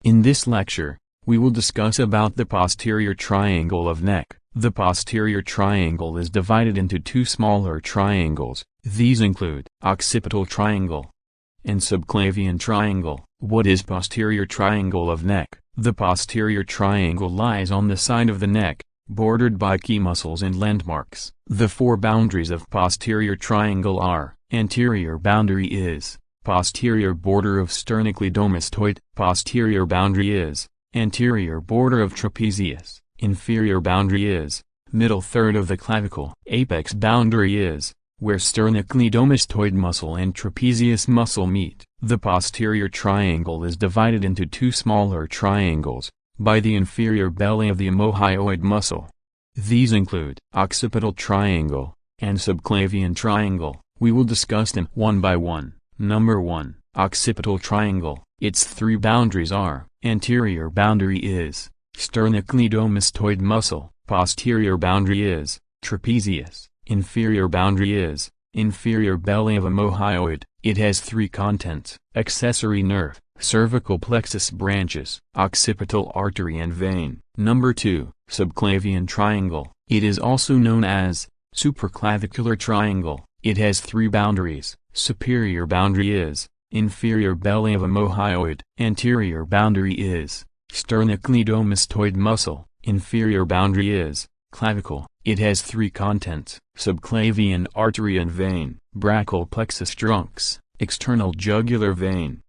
In this lecture, we will discuss about the posterior triangle of neck. The posterior triangle is divided into two smaller triangles. These include occipital triangle and subclavian triangle. What is posterior triangle of neck? The posterior triangle lies on the side of the neck, bordered by key muscles and landmarks. The four boundaries of posterior triangle are: anterior boundary is posterior border of sternocleidomastoid, posterior boundary is anterior border of trapezius, inferior boundary is middle third of the clavicle, apex boundary is where sternocleidomastoid muscle and trapezius muscle meet. The posterior triangle is divided into two smaller triangles by the inferior belly of the omohyoid muscle. These include occipital triangle and subclavian triangle. We will discuss them one by one. Number 1. Occipital triangle. Its three boundaries are: anterior boundary is sternocleidomastoid muscle, posterior boundary is trapezius, inferior boundary is inferior belly of omohyoid. It has three contents: accessory nerve, cervical plexus branches, occipital artery and vein. Number 2. Subclavian triangle. It is also known as supraclavicular triangle. It has three boundaries: superior boundary is inferior belly of omohyoid, anterior boundary is sternocleidomastoid muscle, inferior boundary is clavicle. It has three contents: subclavian artery and vein, brachial plexus trunks, external jugular vein.